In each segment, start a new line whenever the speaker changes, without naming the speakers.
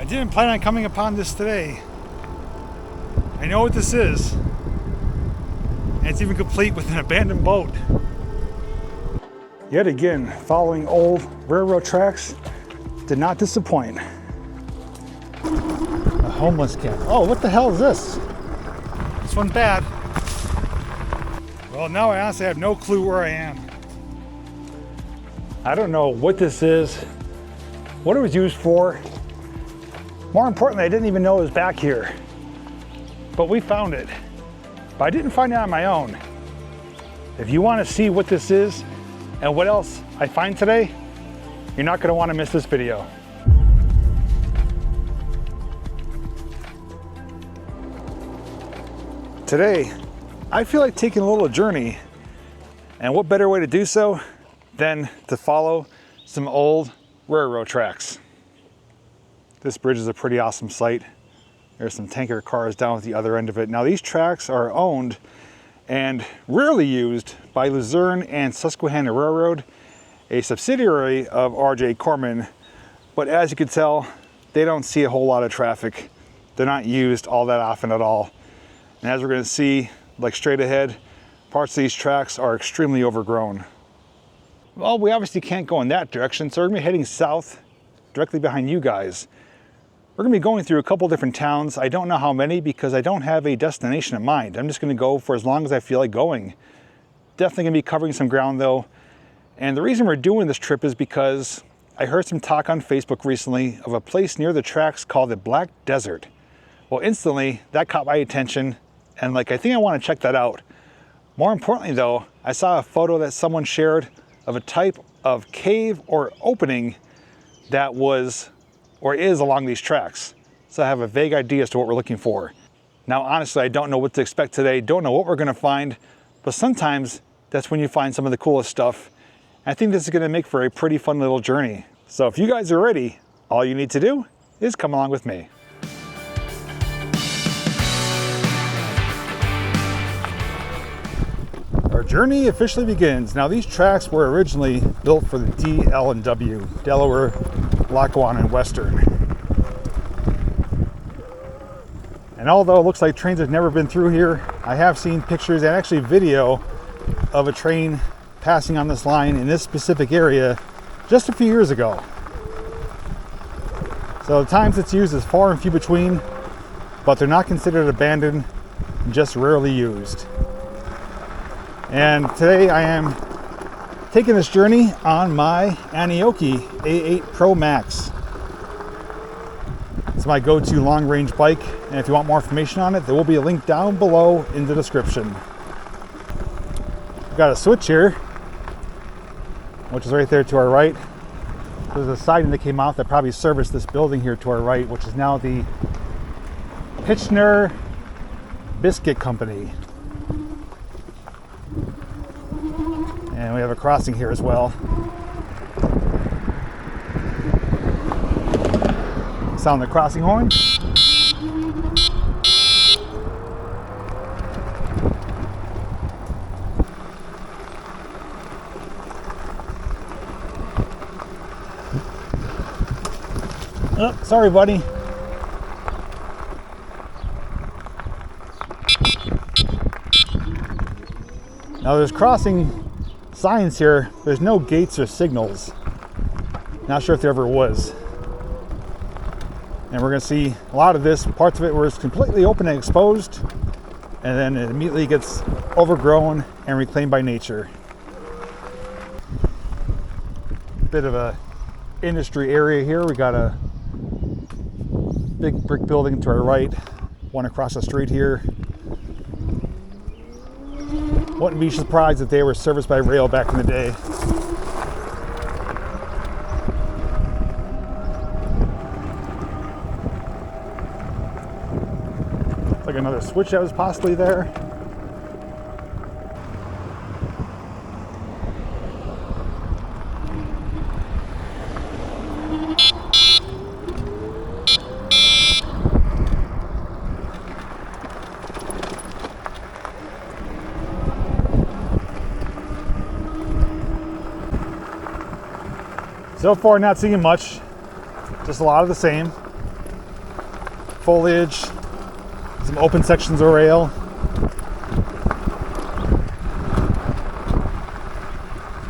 didn't plan on coming upon this today. I know what this is. And it's even complete with an abandoned boat. Yet again, following old railroad tracks did not disappoint. A homeless camp. Oh, what the hell is this? This one's bad. Well, now I honestly have no clue where I am. I don't know what this is, what it was used for. More importantly, I didn't even know it was back here. But we found it. But I didn't find it on my own. If you want to see what this is and what else I find today, you're not going to want to miss this video. Today, I feel like taking a little journey, and what better way to do so than to follow some old railroad tracks. This bridge is a pretty awesome sight. There's some tanker cars down at the other end of it. Now these tracks are owned and rarely used by Luzerne and Susquehanna Railroad, a subsidiary of R.J. Corman, but as you can tell, they don't see a whole lot of traffic. They're not used all that often at all. And as we're going to see, like straight ahead, parts of these tracks are extremely overgrown. Well, we obviously can't go in that direction, so we're going to be heading south, directly behind you guys. We're going to be going through a couple different towns. I don't know how many because I don't have a destination in mind. I'm just going to go for as long as I feel like going. Definitely going to be covering some ground though. And the reason we're doing this trip is because I heard some talk on Facebook recently of a place near the tracks called the Black Desert. Well, instantly that caught my attention and I think I want to check that out. More importantly though, I saw a photo that someone shared of a type of cave or opening that was or is along these tracks. So I have a vague idea as to what we're looking for. Now, honestly, I don't know what to expect today, don't know what we're gonna find, but sometimes that's when you find some of the coolest stuff. I think this is gonna make for a pretty fun little journey. So if you guys are ready, all you need to do is come along with me. Our journey officially begins. Now these tracks were originally built for the DL&W, Delaware, Lackawanna, and Western. And although it looks like trains have never been through here, I have seen pictures and actually video of a train passing on this line in this specific area just a few years ago. So the times it's used is far and few between, but they're not considered abandoned, just rarely used. And today I am taking this journey on my Anioki A8 Pro Max. It's my go-to long-range bike, and if you want more information on it, there will be a link down below in the description. We've got a switch here, which is right there to our right. There's a siding that came out that probably serviced this building here to our right, which is now the Pitchner Biscuit Company. And we have a crossing here as well. Sound the crossing horn. Oh, sorry, buddy. Now there's crossing signs here. There's no gates or signals. Not sure if there ever was. And we're going to see a lot of this. Parts of it was completely open and exposed, and then it immediately gets overgrown and reclaimed by nature. Bit of a industry area here. We got a big brick building to our right, one across the street here. Wouldn't be surprised if they were serviced by rail back in the day. Looks like another switch that was possibly there. So far, not seeing much, just a lot of the same. foliage, some open sections of rail.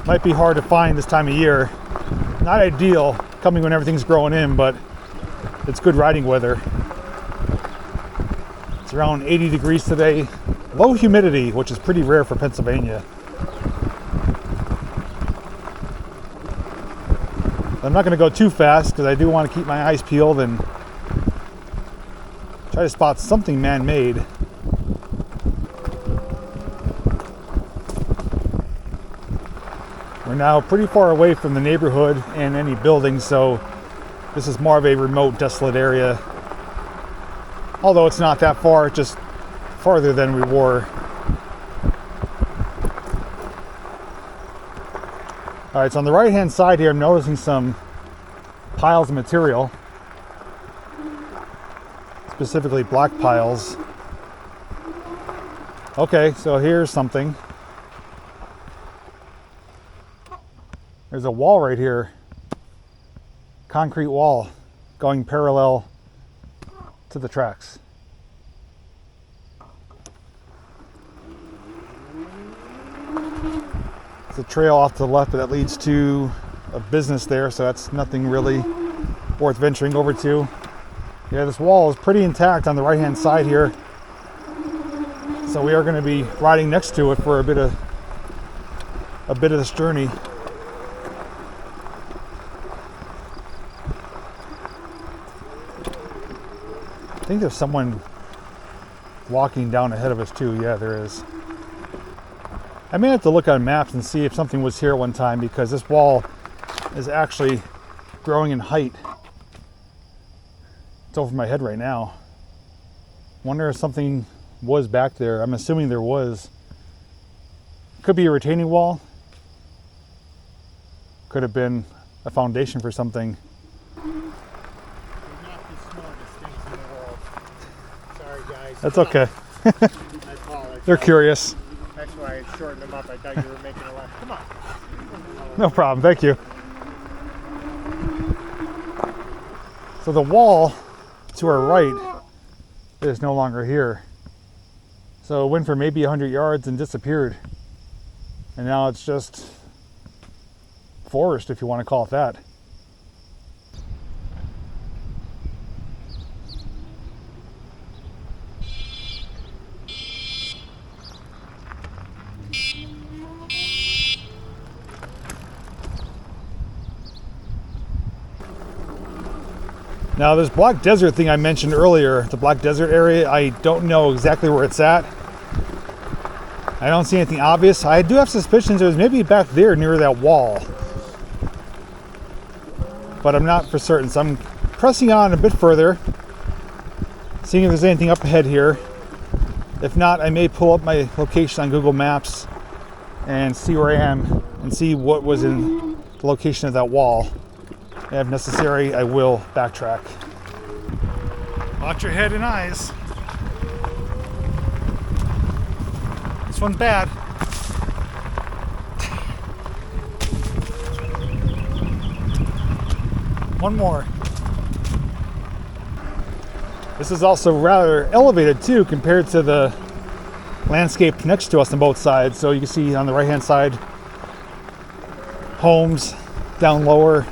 Might be hard to find this time of year. Not ideal coming when everything's growing in, but it's good riding weather. It's around 80 degrees today. Low humidity, which is pretty rare for Pennsylvania. I'm not going to go too fast because I do want to keep my eyes peeled and try to spot something man-made. We're now pretty far away from the neighborhood and any buildings, so this is more of a remote, desolate area. Although it's not that far, just farther than we were. All right, so on the right-hand side here, I'm noticing some piles of material, specifically black piles. Okay, so here's something. There's a wall right here, concrete wall going parallel to the tracks. It's a trail off to the left, but that leads to a business there, so that's nothing really worth venturing over to. Yeah, this wall is pretty intact on the right-hand side here, so we are going to be riding next to it for a bit of this journey. I think there's someone walking down ahead of us too. Yeah, there is. I may have to look on maps and see if something was here one time, because this wall is actually growing in height. It's over my head right now. Wonder if something was back there. I'm assuming there was. Could be a retaining wall. Could have been a foundation for something. That's okay.
I apologize.
They're curious.
That's why I shortened them up. I thought you were making a left. Come on.
No problem. Thank you. So the wall to our right is no longer here. So it went for maybe 100 yards and disappeared. And now it's just forest, if you want to call it that. Now this Black Desert thing I mentioned earlier, the Black Desert area, I don't know exactly where it's at. I don't see anything obvious. I do have suspicions it was maybe back there near that wall, but I'm not for certain. So I'm pressing on a bit further, seeing if there's anything up ahead here. If not, I may pull up my location on Google Maps and see where I am and see what was in the location of that wall. And if necessary, I will backtrack. Watch your head and eyes. This one's bad. One more. This is also rather elevated too compared to the landscape next to us on both sides. So you can see on the right hand side, homes down lower.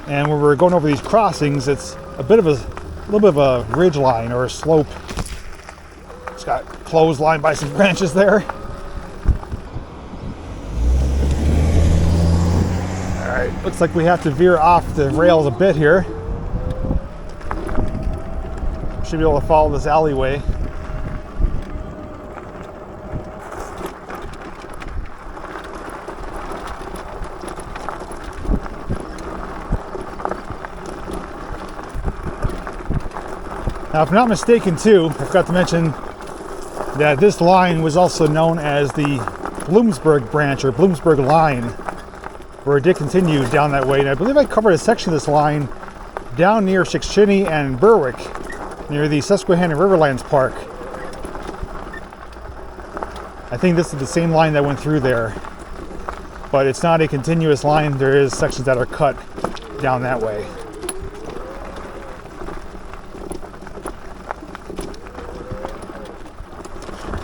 And when we're going over these crossings, it's a little bit of a ridge line or a slope. It's got clotheslined by some branches there. All right, looks like we have to veer off the rails a bit here. Should be able to follow this alleyway. Now, if I'm not mistaken too, I forgot to mention that this line was also known as the Bloomsburg branch or Bloomsburg line, where it did continue down that way. And I believe I covered a section of this line down near Shikshinny and Berwick, near the Susquehanna Riverlands Park. I think this is the same line that went through there, but it's not a continuous line. There is sections that are cut down that way.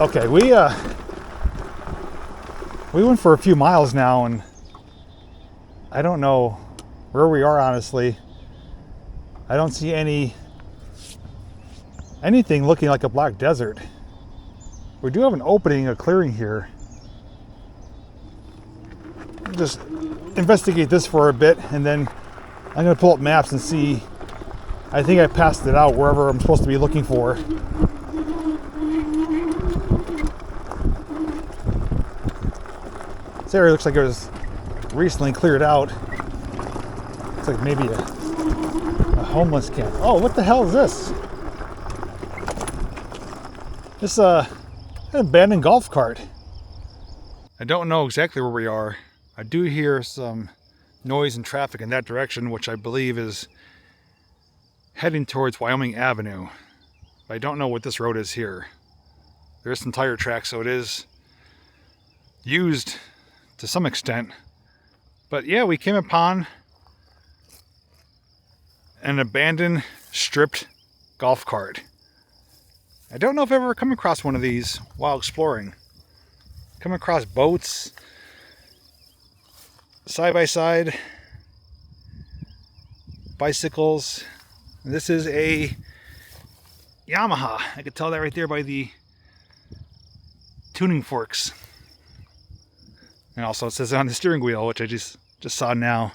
Okay, we went for a few miles now, and I don't know where we are, honestly. I don't see anything looking like a black desert. We do have an opening, a clearing here. Just investigate this for a bit, and then I'm gonna pull up maps and see. I think I passed it out wherever I'm supposed to be looking for. This area looks like it was recently cleared out. Looks like maybe a homeless camp. Oh, what the hell is this? This an abandoned golf cart. I don't know exactly where we are. I do hear some noise and traffic in that direction, which I believe is heading towards Wyoming Avenue. But I don't know what this road is here. There's some tire tracks, so it is used to some extent. But yeah, we came upon an abandoned, stripped golf cart. I don't know if I've ever come across one of these while exploring. Come across boats, side-by-side, bicycles. This is a Yamaha. I could tell that right there by the tuning forks. And also it says on the steering wheel, which I just saw now.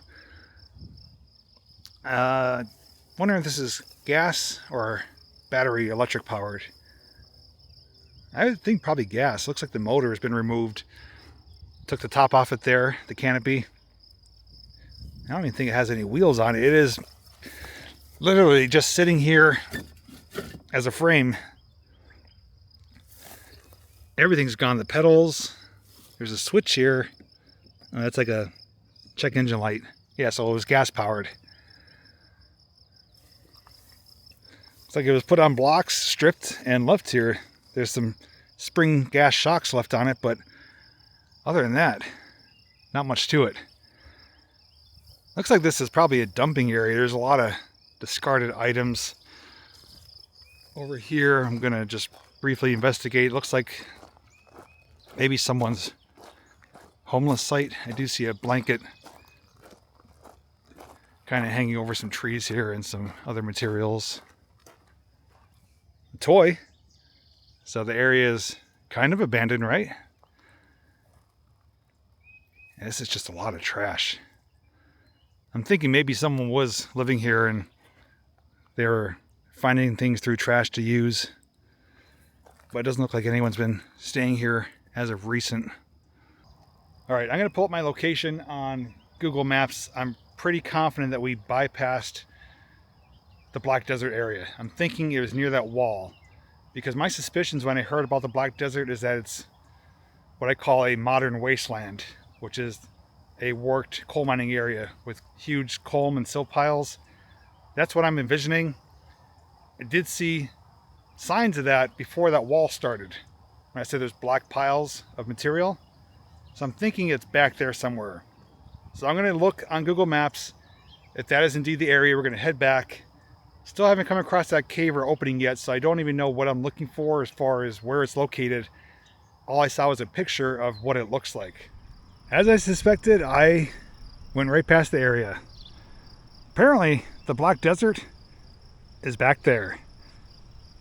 Wondering if this is gas or battery electric powered. I would think probably gas. Looks like the motor has been removed. Took the top off it there, the canopy. I don't even think it has any wheels on it. It is literally just sitting here as a frame. Everything's gone. The pedals. There's a switch here. That's like a check engine light. Yeah, so it was gas powered. Looks like it was put on blocks, stripped, and left here. There's some spring gas shocks left on it, but other than that, not much to it. Looks like this is probably a dumping area. There's a lot of discarded items. Over here, I'm gonna just briefly investigate. Looks like maybe someone's homeless site. I do see a blanket kind of hanging over some trees here and some other materials. A toy. So the area is kind of abandoned, right? And this is just a lot of trash. I'm thinking maybe someone was living here and they were finding things through trash to use. But it doesn't look like anyone's been staying here as of recent. All right, I'm gonna pull up my location on Google Maps. I'm pretty confident that we bypassed the Black Desert area. I'm thinking it was near that wall, because my suspicions when I heard about the Black Desert is that it's what I call a modern wasteland, which is a worked coal mining area with huge coal and silt piles. That's what I'm envisioning. I did see signs of that before that wall started. When I said there's black piles of material. So I'm thinking it's back there somewhere. So I'm gonna look on Google Maps. If that is indeed the area, we're gonna head back. Still haven't come across that cave or opening yet, so I don't even know what I'm looking for as far as where it's located. All I saw was a picture of what it looks like. As I suspected, I went right past the area. Apparently, the Black Desert is back there.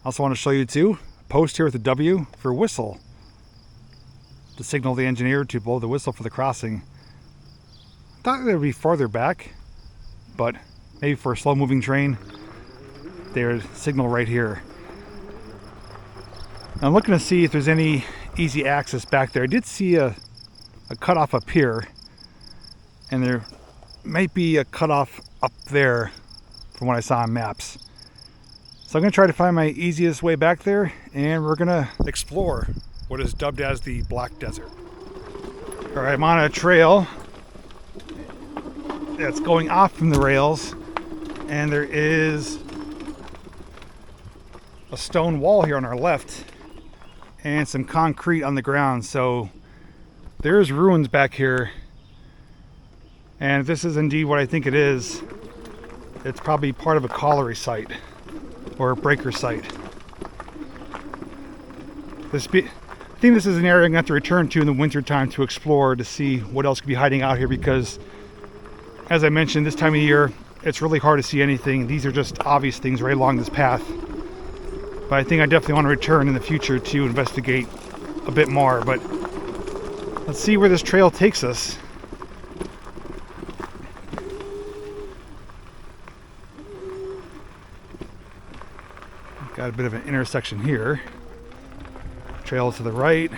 I also want to show you too, a post here with a W for whistle, to signal the engineer to blow the whistle for the crossing. I thought it would be farther back, but maybe for a slow moving train. There's signal right here. I'm looking to see if there's any easy access back there. I did see a cutoff up here, and there might be a cutoff up there from what I saw on maps. So I'm gonna try to find my easiest way back there, and we're gonna explore what is dubbed as the Black Desert. All right, I'm on a trail that's going off from the rails, and there is a stone wall here on our left and some concrete on the ground. So there's ruins back here, and if this is indeed what I think it is, it's probably part of a colliery site or a breaker site. think this is an area I'm going to have to return to in the winter time to explore, to see what else could be hiding out here, because as I mentioned, this time of year it's really hard to see anything. These are just obvious things right along this path. But I think I definitely want to return in the future to investigate a bit more. But let's see where this trail takes us. Got a bit of an intersection here. Trail to the right.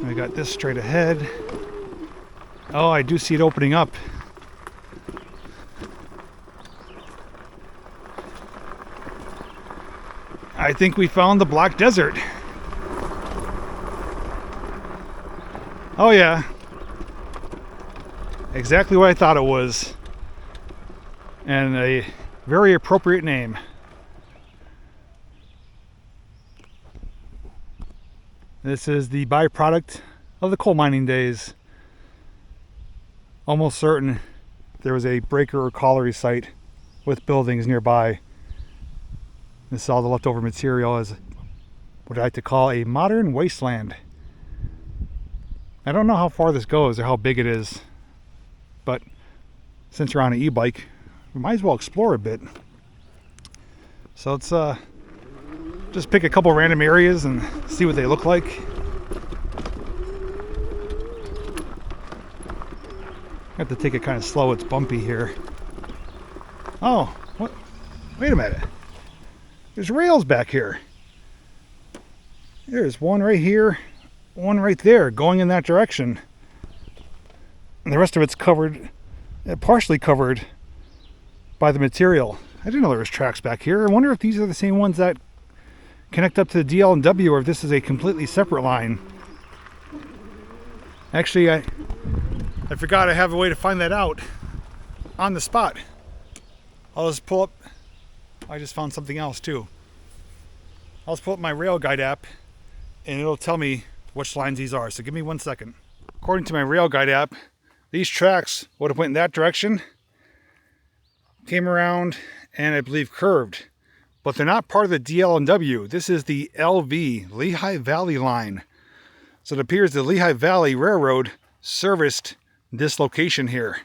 We got this straight ahead. Oh, I do see it opening up. I think we found the Black Desert. Oh yeah. Exactly what I thought it was. And a very appropriate name. This is the byproduct of the coal mining days. Almost certain there was a breaker or colliery site with buildings nearby. This is all the leftover material as what I like to call a modern wasteland. I don't know how far this goes or how big it is, but since we're on an e-bike, we might as well explore a bit. So let's just pick a couple random areas and see what they look like. I have to take it kind of slow, it's bumpy here. Oh, what? Wait a minute. There's rails back here. There's one right here, one right there, going in that direction. And the rest of it's covered, partially covered by the material. I didn't know there was tracks back here. I wonder if these are the same ones that connect up to the DL&W, or if this is a completely separate line. Actually, I forgot I have a way to find that out on the spot. I'll just pull up. I just found something else too. I'll just pull up my rail guide app and it'll tell me which lines these are. So give me 1 second. According to my rail guide app, these tracks would have went in that direction, came around, and I believe curved. But they're not part of the DL&W. This is the LV, Lehigh Valley line. So it appears the Lehigh Valley Railroad serviced this location here.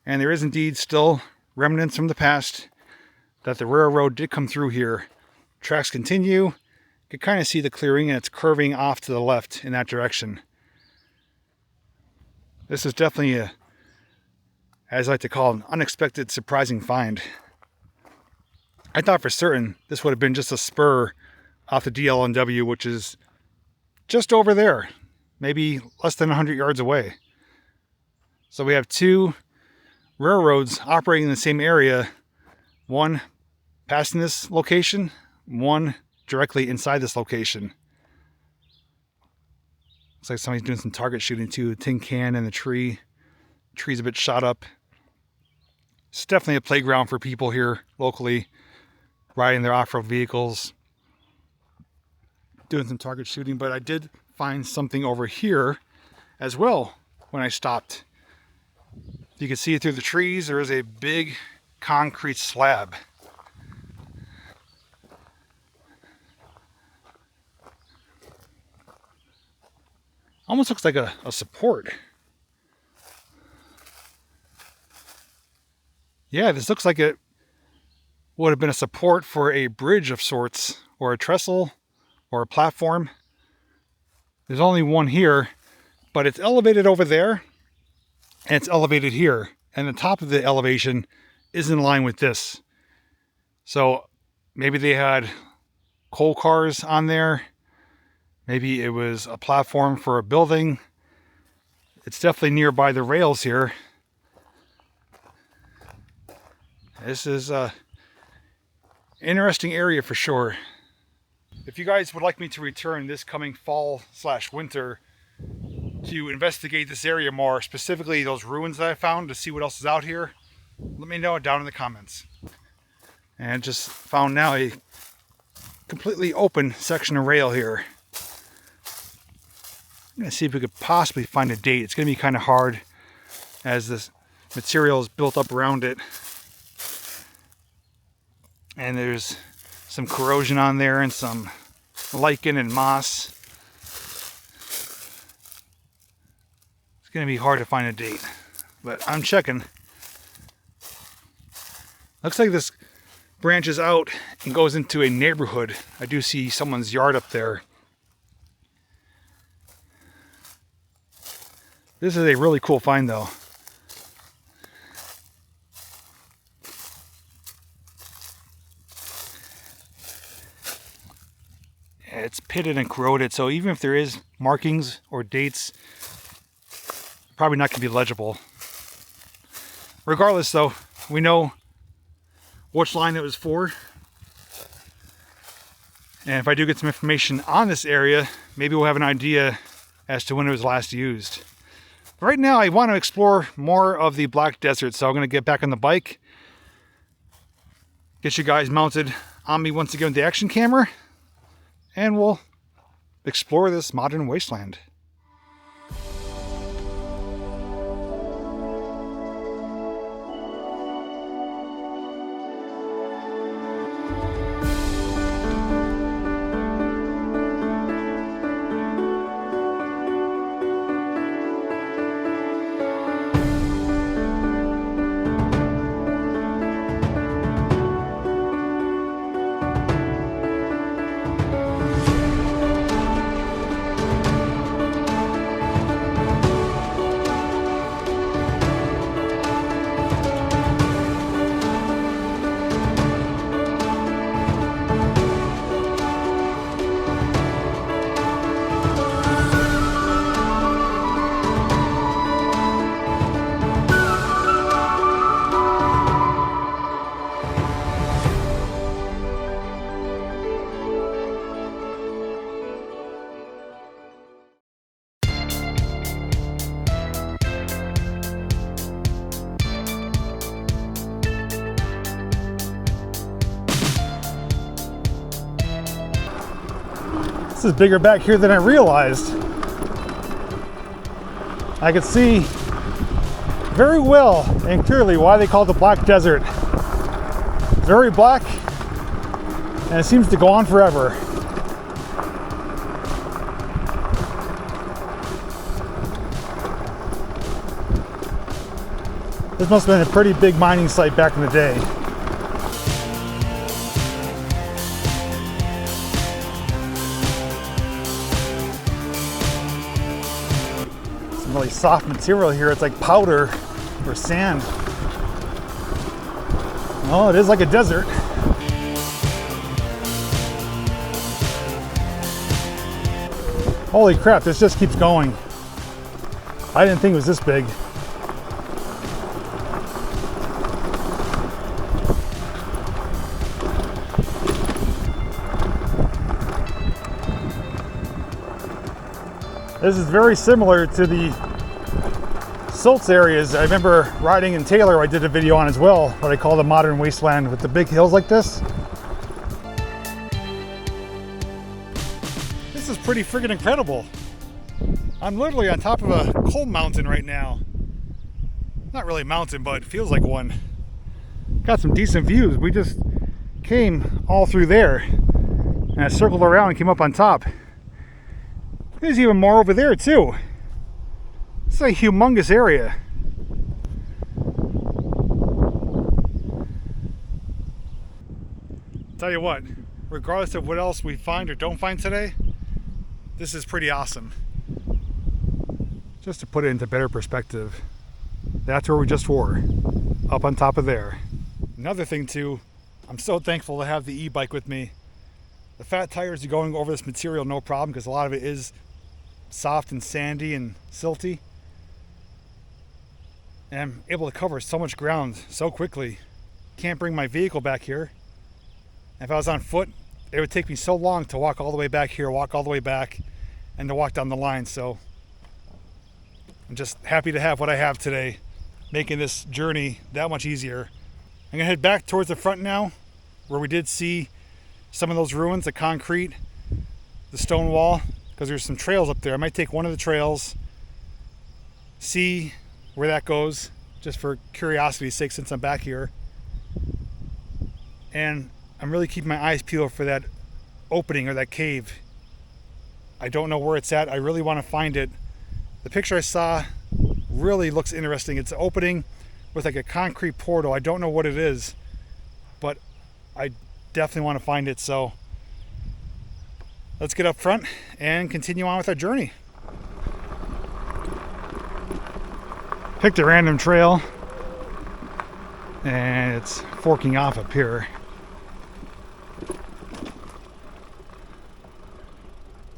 And there is indeed still remnants from the past that the railroad did come through here. Tracks continue. You can kind of see the clearing, and it's curving off to the left in that direction. This is definitely a, as I like to call it, an unexpected, surprising find. I thought for certain this would have been just a spur off the DL&W, which is just over there, maybe less than 100 yards away. So we have two railroads operating in the same area, one passing this location, one directly inside this location. Looks like somebody's doing some target shooting too. A tin can in the tree. The tree's a bit shot up. It's definitely a playground for people here locally, riding their off-road vehicles, doing some target shooting. But I did find something over here as well when I stopped. You can see it through the trees. There is a big concrete slab. Almost looks like a support. Yeah, this looks like it would have been a support for a bridge of sorts, or a trestle, or a platform. There's only one here, but it's elevated over there, and it's elevated here. And the top of the elevation is in line with this. So maybe they had coal cars on there. Maybe it was a platform for a building. It's definitely nearby the rails here. This is an interesting area for sure. If you guys would like me to return this coming fall/winter to investigate this area more, specifically those ruins that I found, to see what else is out here, let me know down in the comments. And just found now a completely open section of rail here. I'm going to see if we could possibly find a date. It's going to be kind of hard as this material is built up around it. And there's some corrosion on there and some lichen and moss. It's going to be hard to find a date, but I'm checking. Looks like this branches out and goes into a neighborhood. I do see someone's yard up there. This is a really cool find though. It's pitted and corroded, so even if there is markings or dates, probably not going to be legible. Regardless though, we know which line it was for. And if I do get some information on this area, maybe we'll have an idea as to when it was last used. But right now I want to explore more of the Black Desert, so I'm going to get back on the bike, get you guys mounted on me once again with the action camera, and we'll explore this modern wasteland. This is bigger back here than I realized. I can see very well and clearly why they call it the Black Desert. Very black, and it seems to go on forever. This must have been a pretty big mining site back in the day. Really soft material here. It's like powder or sand. Oh, it is like a desert. Holy crap, this just keeps going. I didn't think it was this big. This is very similar to the silts areas. I remember riding in Taylor, I did a video on as well, what I call the modern wasteland with the big hills like this. This is pretty friggin' incredible. I'm literally on top of a coal mountain right now. Not really a mountain, but it feels like one. Got some decent views. We just came all through there and I circled around and came up on top. There's even more over there too. It's a humongous area. Tell you what, regardless of what else we find or don't find today, this is pretty awesome. Just to put it into better perspective, that's where we just were, up on top of there. Another thing too, I'm so thankful to have the e-bike with me. The fat tires are going over this material no problem because a lot of it is soft and sandy and silty. And I'm able to cover so much ground so quickly. Can't bring my vehicle back here. If I was on foot, it would take me so long to walk all the way back here, walk all the way back, and to walk down the line. So I'm just happy to have what I have today, making this journey that much easier. I'm gonna head back towards the front now, where we did see some of those ruins, the concrete, the stone wall, because there's some trails up there. I might take one of the trails, see where that goes, just for curiosity's sake since I'm back here. And I'm really keeping my eyes peeled for that opening or that cave. I don't know where it's at. I really want to find it. The picture I saw really looks interesting. It's an opening with like a concrete portal. I don't know what it is, but I definitely want to find it. So let's get up front and continue on with our journey. Picked a random trail and it's forking off up here.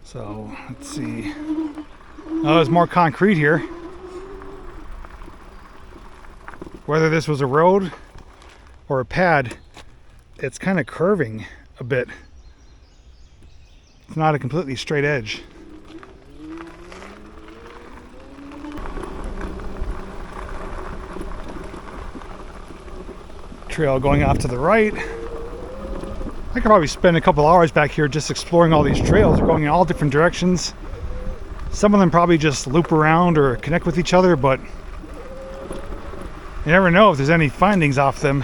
So let's see. Oh, there's more concrete here. Whether this was a road or a pad, it's kind of curving a bit. It's not a completely straight edge. Trail going off to the right. I could probably spend a couple hours back here just exploring all these trails. They're going in all different directions. Some of them probably just loop around or connect with each other, but you never know if there's any findings off them.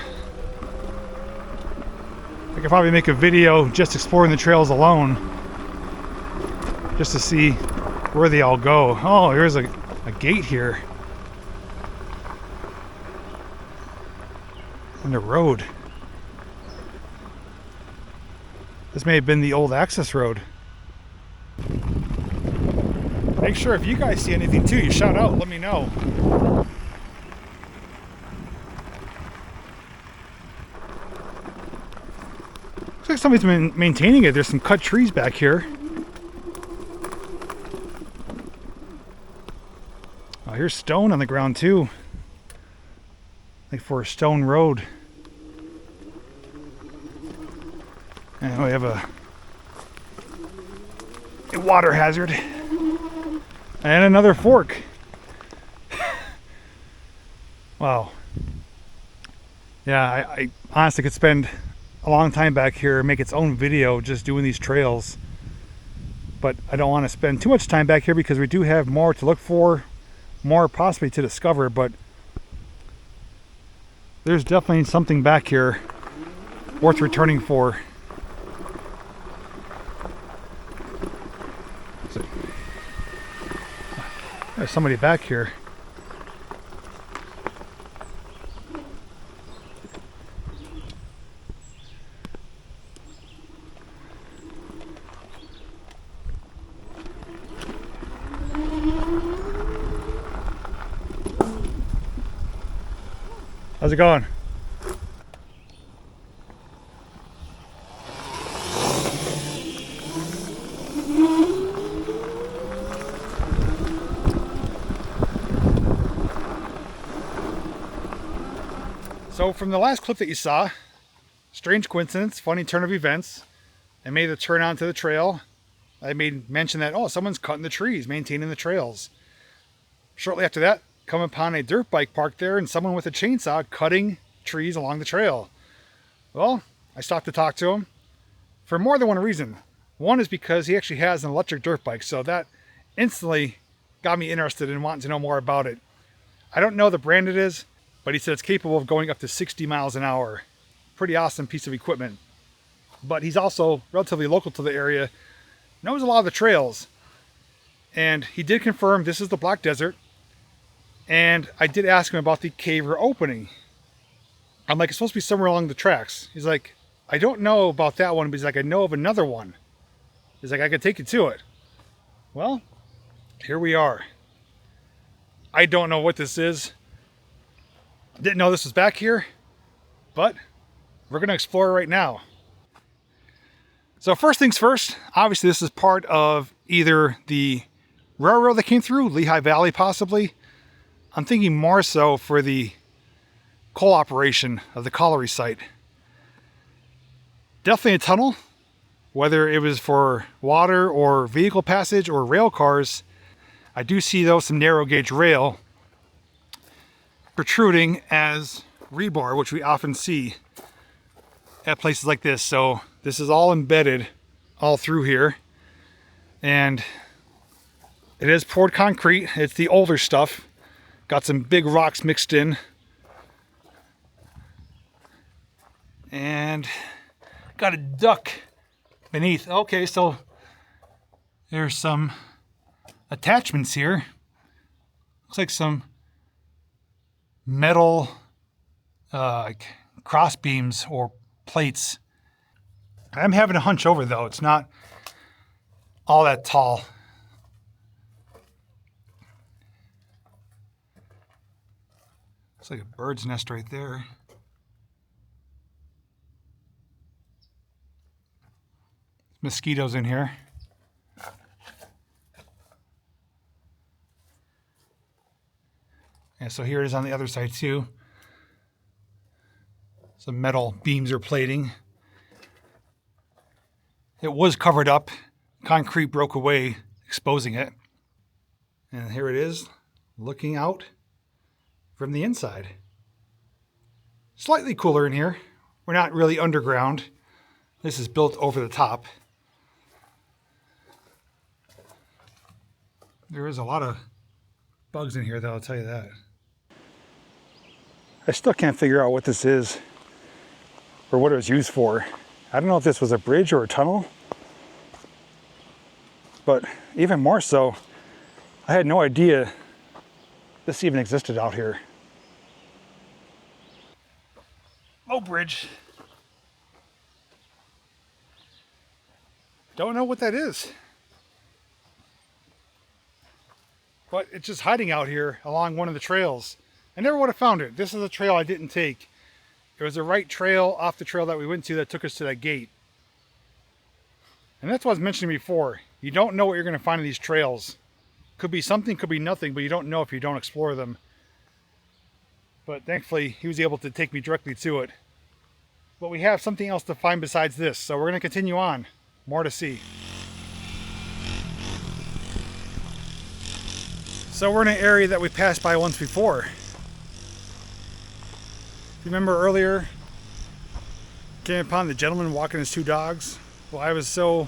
I could probably make a video just exploring the trails alone, just to see where they all go. Oh, here's a gate here. And a road. This may have been the old access road. Make sure if you guys see anything too, you shout out, let me know. Looks like somebody's been maintaining it. There's some cut trees back here. Oh, here's stone on the ground too. Like for a stone road. And we have a water hazard. And another fork. Wow. Yeah, I honestly could spend a long time back here and make its own video just doing these trails. But I don't want to spend too much time back here because we do have more to look for, more possibly to discover, but there's definitely something back here worth returning for. There's somebody back here. How's it going? So from the last clip that you saw, strange coincidence, funny turn of events, I made the turn onto the trail. I made mention that, oh, someone's cutting the trees, maintaining the trails. Shortly after that, come upon a dirt bike parked there and someone with a chainsaw cutting trees along the trail. Well, I stopped to talk to him for more than one reason. One is because he actually has an electric dirt bike, so that instantly got me interested in wanting to know more about it. I don't know the brand it is, but he said it's capable of going up to 60 miles an hour. Pretty awesome piece of equipment. But he's also relatively local to the area, knows a lot of the trails. And he did confirm this is the Black Desert. And I did ask him about the cave or opening. I'm like, it's supposed to be somewhere along the tracks. He's like, I don't know about that one, but he's like, I know of another one. He's like, I can take you to it. Well, here we are. I don't know what this is. I didn't know this was back here, but we're going to explore it right now. So first things first, obviously this is part of either the railroad that came through, Lehigh Valley possibly. I'm thinking more so for the coal operation of the colliery site. Definitely a tunnel, whether it was for water or vehicle passage or rail cars. I do see though some narrow gauge rail protruding as rebar, which we often see at places like this. So this is all embedded all through here, and it is poured concrete. It's the older stuff, got some big rocks mixed in, and got a duck beneath. Okay, so there's some attachments here. Looks like some metal cross beams or plates. I'm having a hunch over though. It's not all that tall. Looks like a bird's nest right there. Mosquitoes in here. And so here it is on the other side too. Some metal beams or plating. It was covered up. Concrete broke away, exposing it. And here it is, looking out from the inside. Slightly cooler in here. We're not really underground. This is built over the top. There is a lot of bugs in here though, I'll tell you that. I still can't figure out what this is or what it was used for. I don't know if this was a bridge or a tunnel, but even more so, I had no idea this even existed out here. Oh, bridge. Don't know what that is. But it's just hiding out here along one of the trails. I never would have found it. This is a trail I didn't take. It was the right trail off the trail that we went to that took us to that gate. And that's what I was mentioning before. You don't know what you're going to find in these trails. Could be something, could be nothing, but you don't know if you don't explore them. But thankfully, he was able to take me directly to it. But we have something else to find besides this, so we're going to continue on. More to see. So we're in an area that we passed by once before. Remember earlier, came upon the gentleman walking his two dogs? Well, I was so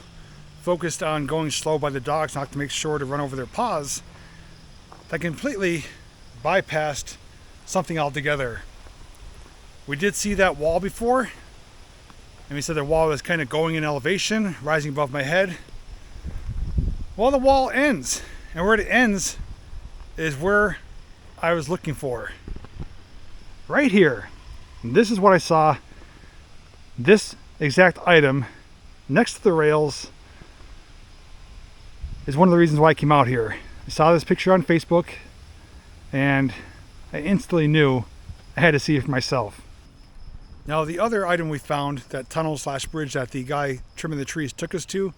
focused on going slow by the dogs, not to make sure to run over their paws, that I completely bypassed something altogether. We did see that wall before, and we said the wall was kind of going in elevation, rising above my head. Well, the wall ends, and where it ends is where I was looking for. Right here. And this is what I saw. This exact item next to the rails is one of the reasons why I came out here. I saw this picture on Facebook and I instantly knew I had to see it for myself. Now the other item we found, that tunnel / bridge that the guy trimming the trees took us to,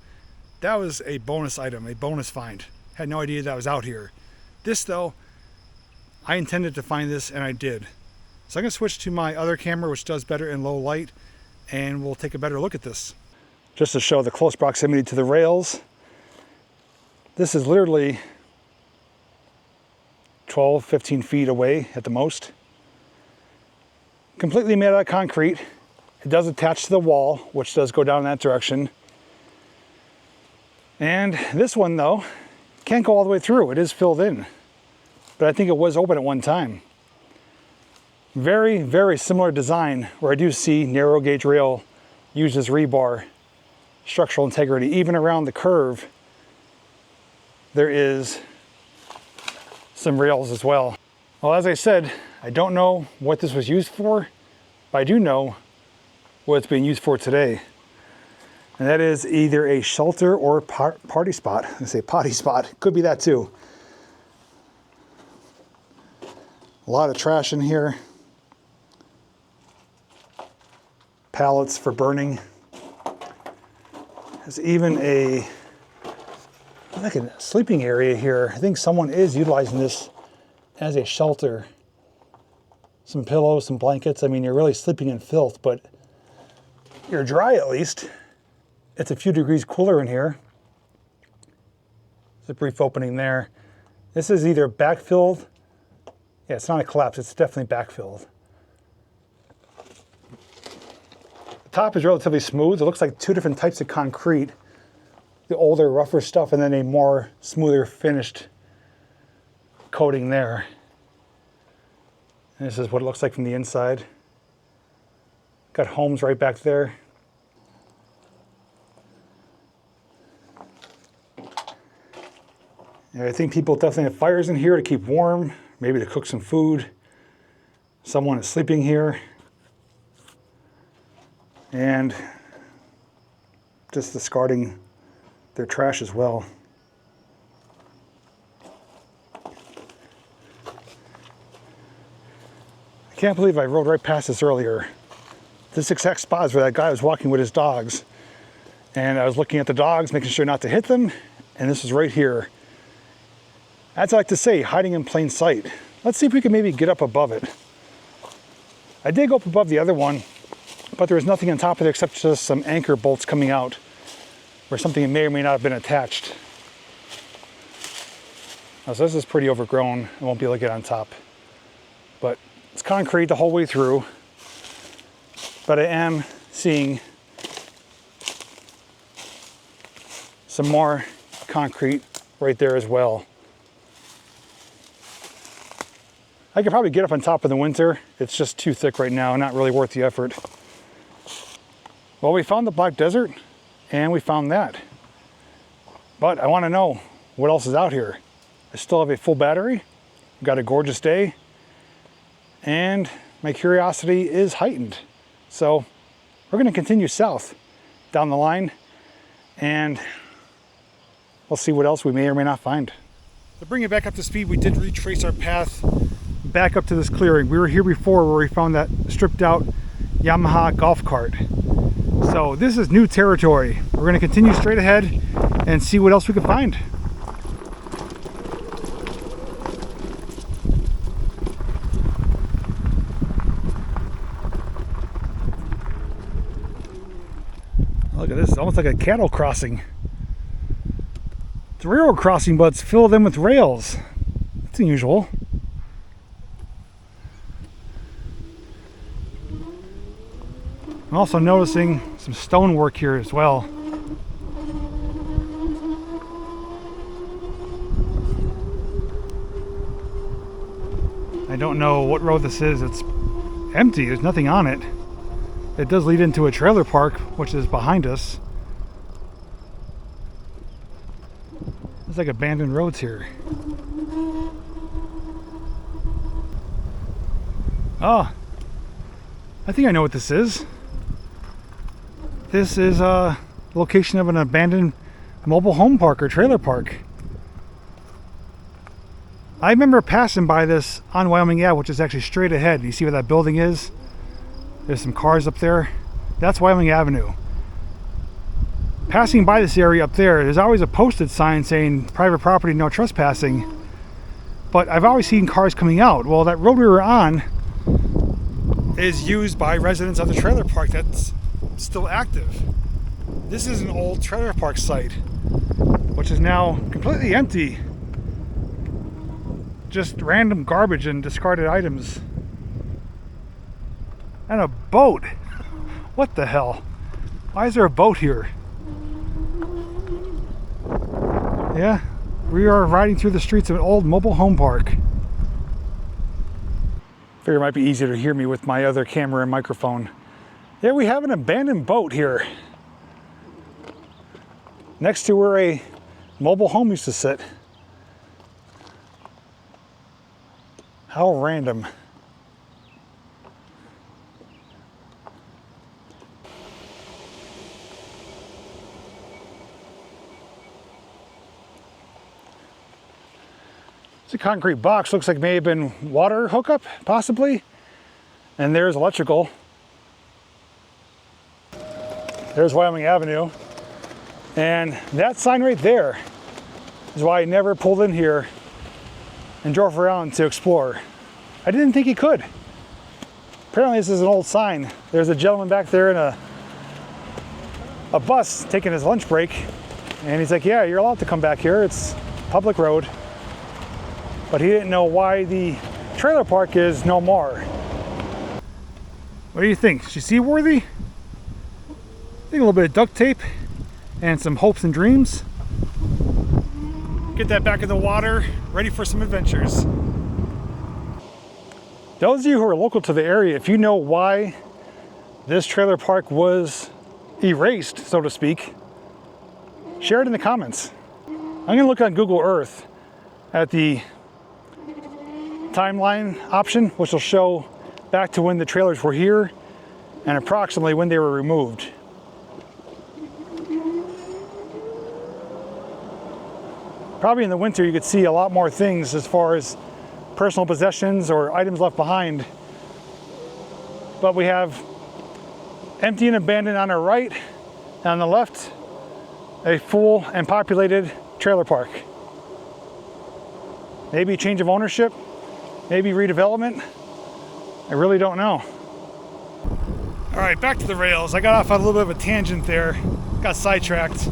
that was a bonus item, a bonus find. Had no idea that was out here. This though, I intended to find this and I did. So I'm going to switch to my other camera, which does better in low light, and we'll take a better look at this. Just to show the close proximity to the rails, this is literally 12, 15 feet away at the most. Completely made out of concrete. It does attach to the wall, which does go down in that direction. And this one though, can't go all the way through. It is filled in, but I think it was open at one time. Very, very similar design, where I do see narrow gauge rail used as rebar, structural integrity. Even around the curve, there is some rails as well. Well, as I said, I don't know what this was used for, but I do know what it's being used for today. And that is either a shelter or party spot. I say potty spot, could be that too. A lot of trash in here. Pallets for burning. There's even like a sleeping area here. I think someone is utilizing this as a shelter. Some pillows, some blankets. I mean, you're really sleeping in filth, but you're dry at least. It's a few degrees cooler in here. There's a brief opening there. This is either backfilled. Yeah, it's not a collapse, it's definitely backfilled. The top is relatively smooth. It looks like two different types of concrete. The older, rougher stuff, and then a more smoother finished coating there. And this is what it looks like from the inside. Got homes right back there. And I think people definitely have fires in here to keep warm, maybe to cook some food. Someone is sleeping here. And just discarding their trash as well. I can't believe I rode right past this earlier. This exact spot is where that guy was walking with his dogs. And I was looking at the dogs, making sure not to hit them. And this is right here. As I like to say, hiding in plain sight. Let's see if we can maybe get up above it. I did go up above the other one, but there was nothing on top of it except just some anchor bolts coming out where something may or may not have been attached. Now, so this is pretty overgrown. I won't be able to get on top. But it's concrete the whole way through. But I am seeing some more concrete right there as well. I could probably get up on top in the winter. It's just too thick right now, not really worth the effort. Well, we found the Black Desert and we found that. But I want to know what else is out here. I still have a full battery. We've got a gorgeous day. And my curiosity is heightened. So we're going to continue south down the line and we'll see what else we may or may not find. To bring it back up to speed, we did retrace our path back up to this clearing. We were here before where we found that stripped out Yamaha golf cart. So this is new territory. We're going to continue straight ahead and see what else we can find. Look at this, it's almost like a cattle crossing. It's a railroad crossing, but it's filled in with rails. That's unusual. I'm also noticing some stonework here as well. I don't know what road this is. It's empty, there's nothing on it. It does lead into a trailer park, which is behind us. There's like abandoned roads here. Oh, I think I know what this is. This is a location of an abandoned mobile home park or trailer park. I remember passing by this on Wyoming Ave, which is actually straight ahead. You see where that building is? There's some cars up there. That's Wyoming Avenue. Passing by this area up there, there's always a posted sign saying private property, no trespassing. But I've always seen cars coming out. Well, that road we were on is used by residents of the trailer park that's still active. This is an old trailer park site, which is now completely empty. Just random garbage and discarded items. And a boat. What the hell? Why is there a boat here? Yeah, we are riding through the streets of an old mobile home park. Figure it might be easier to hear me with my other camera and microphone. Yeah, we have an abandoned boat here next to where a mobile home used to sit. How random. It's a concrete box. Looks like it may have been water hookup, possibly. And there's electrical. There's Wyoming Avenue. And that sign right there is why I never pulled in here and drove around to explore. I didn't think he could. Apparently this is an old sign. There's a gentleman back there in a bus taking his lunch break. And he's like, yeah, you're allowed to come back here. It's public road. But he didn't know why the trailer park is no more. What do you think? Is she seaworthy? I think a little bit of duct tape and some hopes and dreams. Get that back in the water, ready for some adventures. Those of you who are local to the area, if you know why this trailer park was erased, so to speak, share it in the comments. I'm gonna look on Google Earth at the timeline option, which will show back to when the trailers were here and approximately when they were removed. Probably in the winter you could see a lot more things as far as personal possessions or items left behind. But we have empty and abandoned on our right, and on the left, a full and populated trailer park. Maybe change of ownership, maybe redevelopment. I really don't know. All right, back to the rails. I got off on a little bit of a tangent there. Got sidetracked.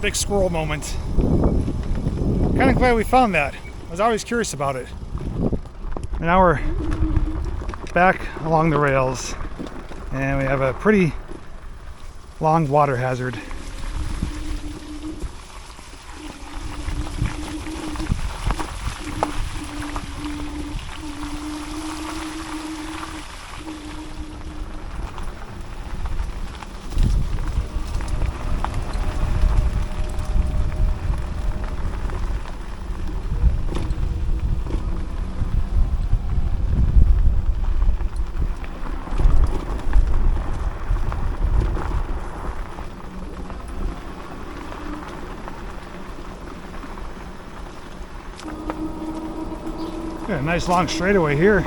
Big squirrel moment. Kind of glad we found that. I was always curious about it. And now we're back along the rails, and we have a pretty long water hazard. Got a nice long straightaway here.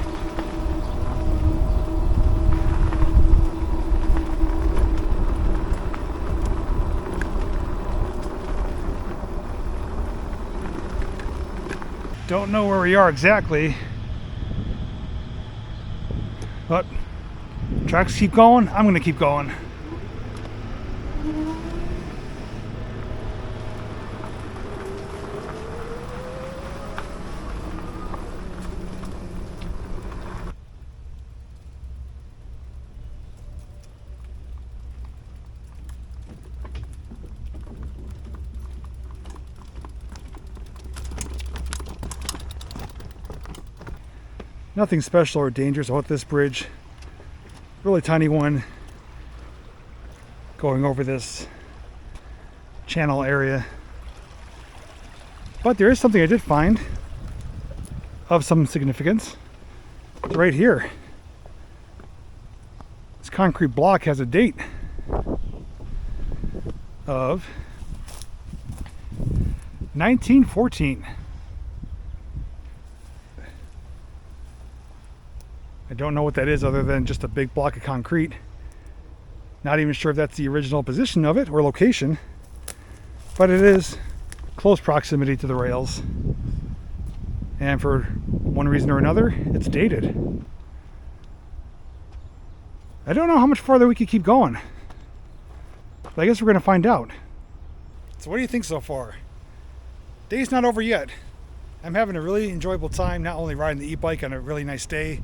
Don't know where we are exactly, but tracks keep going. I'm going to keep going. Nothing special or dangerous about this bridge. Really tiny one going over this channel area. But there is something I did find of some significance. Right here. This concrete block has a date of 1914. I don't know what that is other than just a big block of concrete. Not even sure if that's the original position of it or location, but it is close proximity to the rails. And for one reason or another, it's dated. I don't know how much farther we could keep going, but I guess we're going to find out. So what do you think so far? Day's not over yet. I'm having a really enjoyable time, not only riding the e-bike on a really nice day,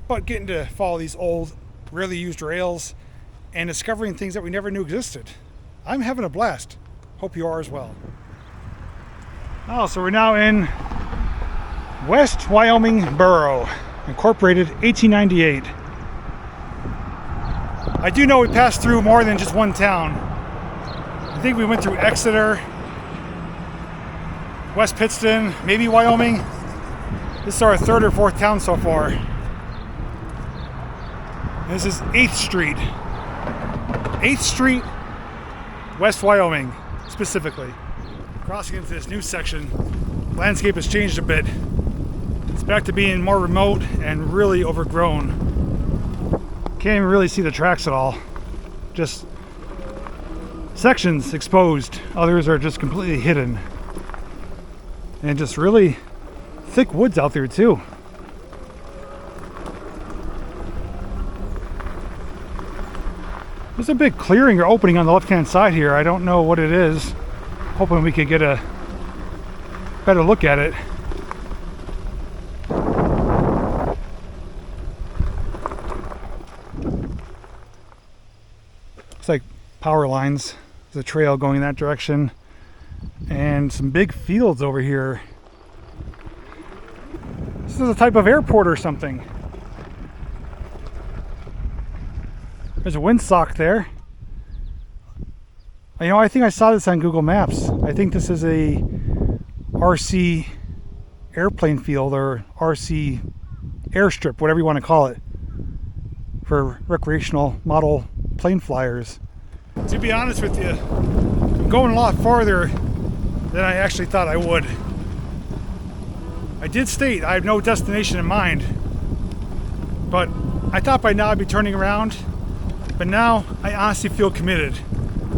but getting to follow these old, rarely used rails and discovering things that we never knew existed. I'm having a blast. Hope you are as well. Oh, so we're now in West Wyoming Borough, incorporated 1898. I do know we passed through more than just one town. I think we went through Exeter, West Pittston, maybe Wyoming. This is our third or fourth town so far. This is 8th Street. 8th Street, West Wyoming, specifically. Crossing into this new section, landscape has changed a bit. It's back to being more remote and really overgrown. Can't even really see the tracks at all. Just sections exposed. Others are just completely hidden. And just really thick woods out there too. There's a big clearing or opening on the left-hand side here. I don't know what it is. Hoping we could get a better look at it. Looks like power lines. There's a trail going in that direction. And some big fields over here. This is a type of airport or something. There's a windsock there. You know, I think I saw this on Google Maps. I think this is a RC airplane field or RC airstrip, whatever you want to call it, for recreational model plane flyers. To be honest with you, I'm going a lot farther than I actually thought I would. I did state I have no destination in mind, but I thought by now I'd be turning around, but now I honestly feel committed.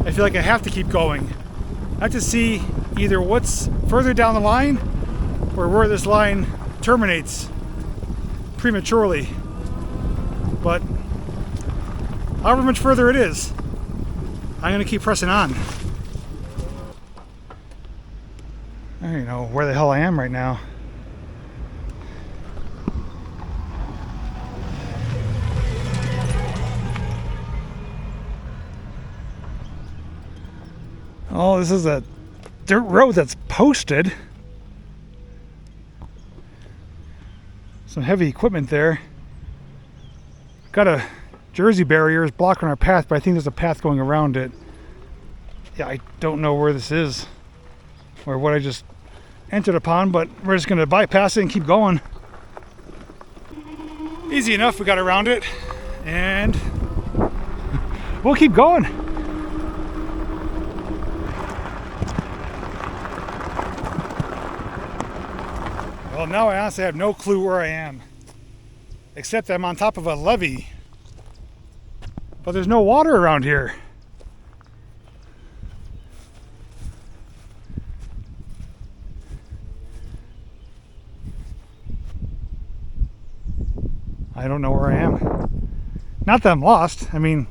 I feel like I have to keep going. I have to see either what's further down the line or where this line terminates prematurely. But however much further it is, I'm going to keep pressing on. I don't know where the hell I am right now. Oh, this is a dirt road that's posted. Some heavy equipment there. Got a Jersey barriers blocking our path, but I think there's a path going around it. Yeah, I don't know where this is or what I just entered upon, but we're just going to bypass it and keep going. Easy enough, we got around it and we'll keep going. Well, now I honestly have no clue where I am, except I'm on top of a levee, but there's no water around here. I don't know where I am. Not that I'm lost. I mean,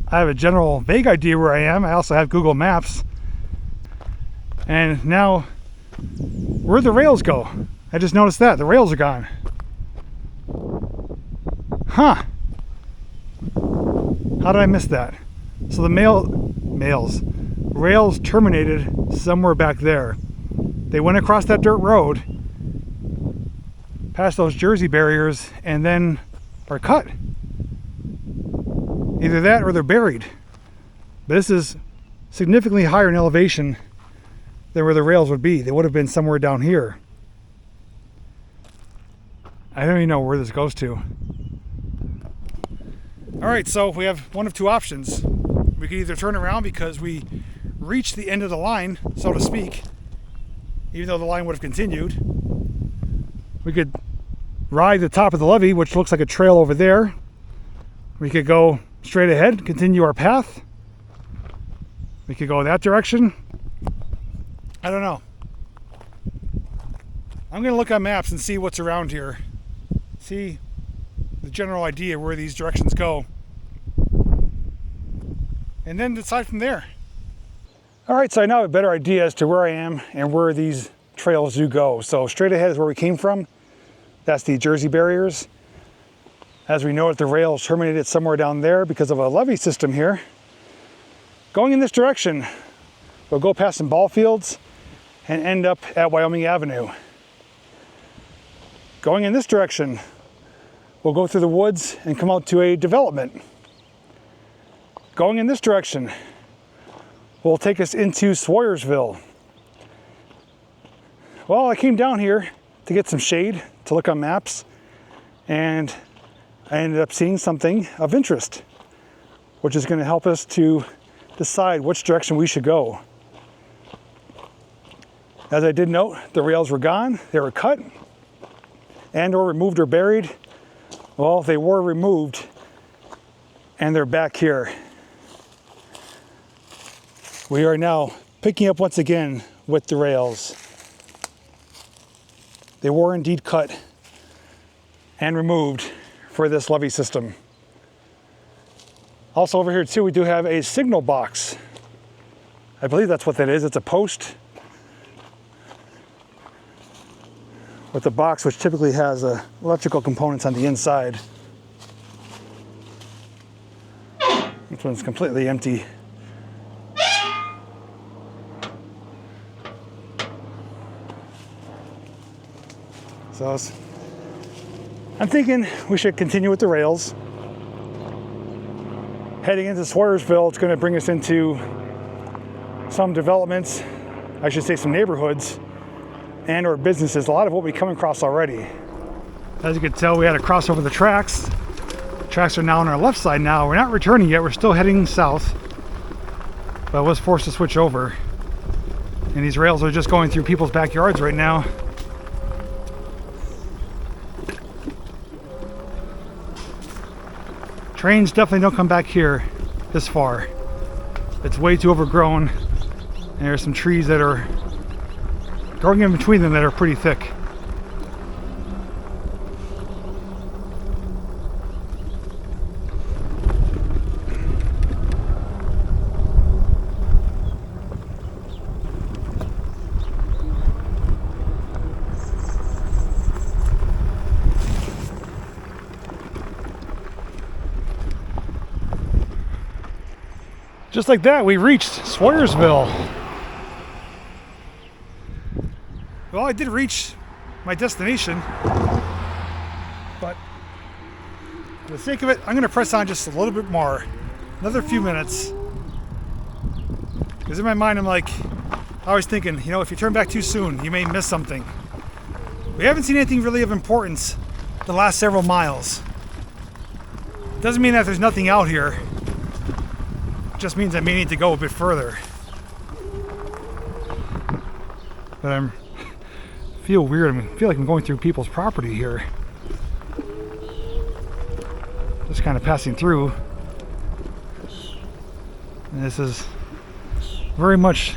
I have a general vague idea where I am. I also have Google Maps. And now, where'd the rails go? I just noticed that. The rails are gone. Huh. How did I miss that? So the rails terminated somewhere back there. They went across that dirt road, past those Jersey barriers, and then are cut. Either that or they're buried. But this is significantly higher in elevation than where the rails would be. They would have been somewhere down here. I don't even know where this goes to. All right, so we have one of two options. We could either turn around because we reached the end of the line, so to speak, even though the line would have continued. We could ride the top of the levee, which looks like a trail over there. We could go straight ahead, continue our path. We could go that direction. I don't know. I'm going to look on maps and see what's around here. See the general idea where these directions go. And then decide from there. All right, so I now have a better idea as to where I am and where these trails do go. So straight ahead is where we came from. That's the Jersey barriers. As we know it, the rails terminated somewhere down there because of a levee system here. Going in this direction, we'll go past some ball fields and end up at Wyoming Avenue. Going in this direction, we'll go through the woods and come out to a development. Going in this direction will take us into Swoyersville. Well, I came down here to get some shade, to look on maps, and I ended up seeing something of interest, which is going to help us to decide which direction we should go. As I did note, the rails were gone, they were cut, and or removed or buried. Well, they were removed, and they're back here. We are now picking up once again with the rails. They were indeed cut and removed for this levee system. Also over here too, we do have a signal box. I believe that's what that is. It's a post with a box which typically has electrical components on the inside. This one's completely empty. So I'm thinking we should continue with the rails. Heading into Swoyersville, it's going to bring us into some developments, I should say some neighborhoods, and or businesses, a lot of what we come across already. As you can tell, we had to cross over the tracks. The tracks are now on our left side now. We're not returning yet, we're still heading south. But I was forced to switch over. And these rails are just going through people's backyards right now. Trains definitely don't come back here this far. It's way too overgrown. And there's some trees that are growing in between them that are pretty thick. Just like that, we reached Swoyersville. Well, I did reach my destination, but for the sake of it, I'm gonna press on just a little bit more, another few minutes. Because in my mind, I'm like, I was thinking, you know, if you turn back too soon, you may miss something. We haven't seen anything really of importance the last several miles. Doesn't mean that there's nothing out here. Just means I may need to go a bit further. But I feel weird. I feel like I'm going through people's property here. Just kind of passing through. And this is very much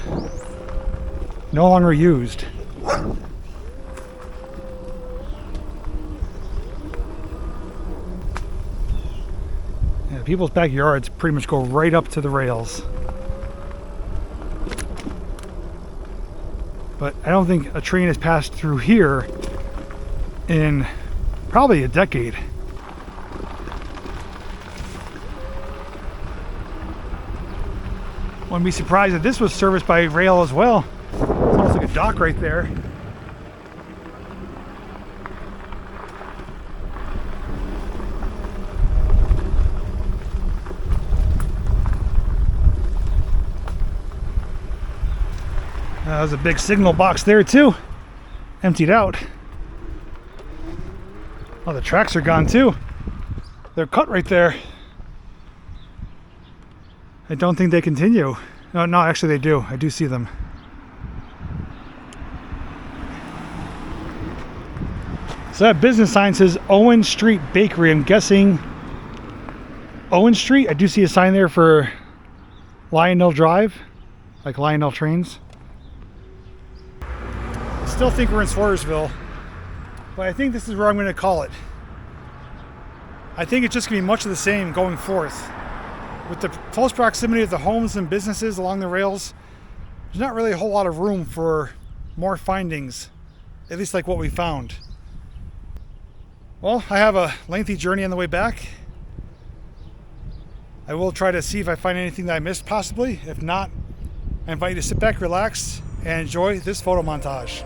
no longer used. People's backyards pretty much go right up to the rails. But I don't think a train has passed through here in probably a decade. Wouldn't be surprised if this was serviced by rail as well. It's almost like a dock right there. There's a big signal box there too, emptied out. Oh, the tracks are gone too. They're cut right there. I don't think they continue. No, actually they do. I do see them. So that business sign says Owen Street Bakery. I'm guessing Owen Street. I do see a sign there for Lionel Drive, like Lionel Trains. Still think we're in Swoyersville, but I think this is where I'm going to call it. I think it's just going to be much of the same going forth. With the close proximity of the homes and businesses along the rails, there's not really a whole lot of room for more findings, at least like what we found. Well, I have a lengthy journey on the way back. I will try to see if I find anything that I missed possibly. If not, I invite you to sit back, relax, and enjoy this photo montage.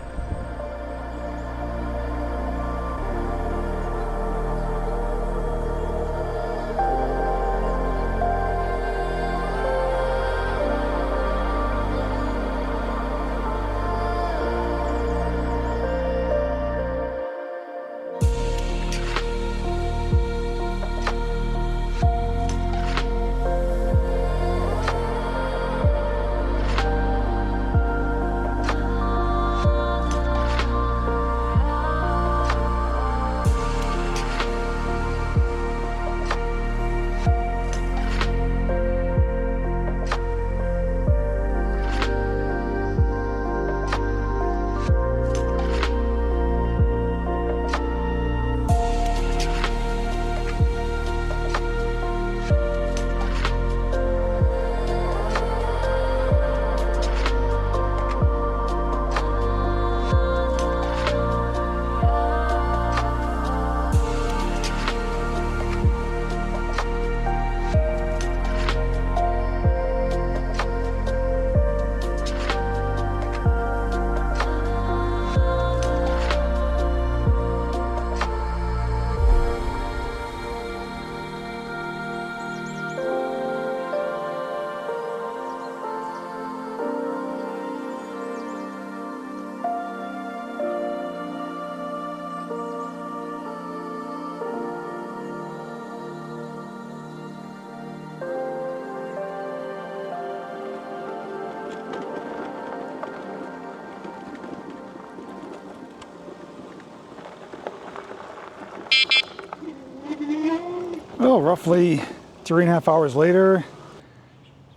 Well, roughly 3.5 hours later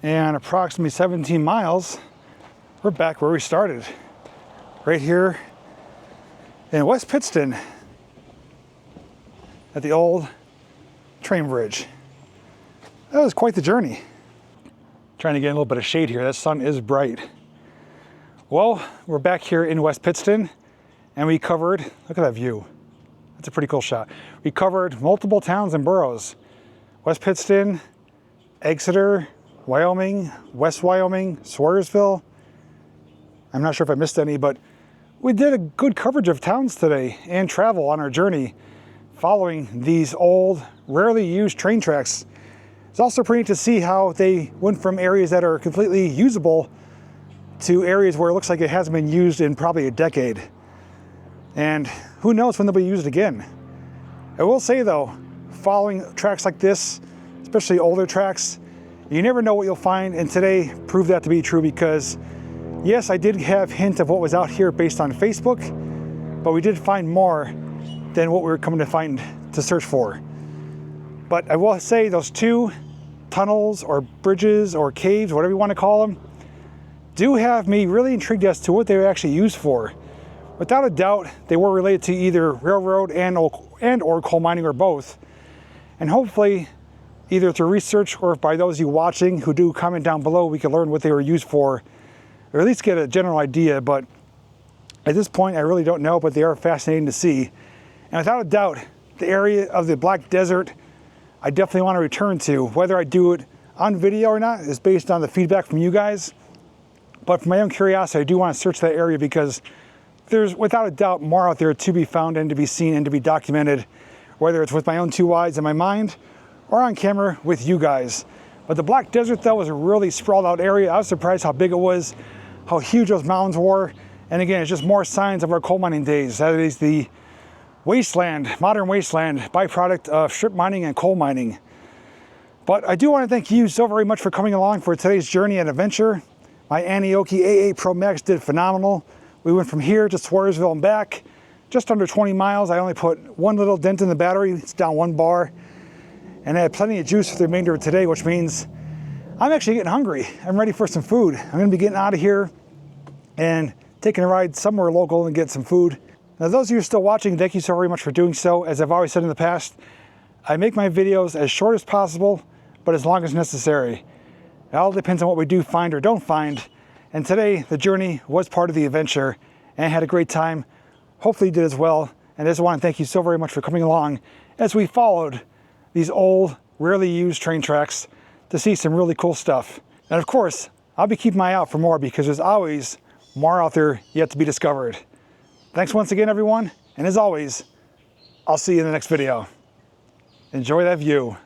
and approximately 17 miles, we're back where we started. Right here in West Pittston at the old train bridge. That was quite the journey. Trying to get a little bit of shade here. That sun is bright. Well, we're back here in West Pittston and we covered, look at that view. That's a pretty cool shot. We covered multiple towns and boroughs. West Pittston, Exeter, Wyoming, West Wyoming, Swoyersville. I'm not sure if I missed any, but we did a good coverage of towns today and travel on our journey following these old, rarely used train tracks. It's also pretty neat to see how they went from areas that are completely usable to areas where it looks like it hasn't been used in probably a decade. And who knows when they'll be used again. I will say though, following tracks like this, especially older tracks, you never know what you'll find, and today proved that to be true because yes, I did have hint of what was out here based on Facebook, but we did find more than what we were coming to find to search for. But I will say those two tunnels or bridges or caves, whatever you want to call them, do have me really intrigued as to what they were actually used for. Without a doubt, they were related to either railroad and or coal mining or both. And hopefully, either through research or by those of you watching who do comment down below, we can learn what they were used for, or at least get a general idea. But at this point, I really don't know, but they are fascinating to see. And without a doubt, the area of the Black Desert, I definitely want to return to. Whether I do it on video or not is based on the feedback from you guys. But for my own curiosity, I do want to search that area because there's without a doubt more out there to be found and to be seen and to be documented, whether it's with my own two eyes in my mind or on camera with you guys. But the Black Desert though was a really sprawled out area. I was surprised how big it was, how huge those mountains were. And again, it's just more signs of our coal mining days. That is the wasteland, modern wasteland, byproduct of strip mining and coal mining. But I do want to thank you so very much for coming along for today's journey and adventure. My Anioki A8 Pro Max did phenomenal. We went from here to Swoyersville and back, just under 20 miles. I only put one little dent in the battery. It's down 1 bar. And I had plenty of juice for the remainder of today, which means I'm actually getting hungry. I'm ready for some food. I'm going to be getting out of here and taking a ride somewhere local and get some food. Now, those of you who are still watching, thank you so very much for doing so. As I've always said in the past, I make my videos as short as possible, but as long as necessary. It all depends on what we do find or don't find. And today, the journey was part of the adventure and I had a great time. Hopefully you did as well. And I just want to thank you so very much for coming along as we followed these old, rarely used train tracks to see some really cool stuff. And of course, I'll be keeping my eye out for more because there's always more out there yet to be discovered. Thanks once again, everyone. And as always, I'll see you in the next video. Enjoy that view.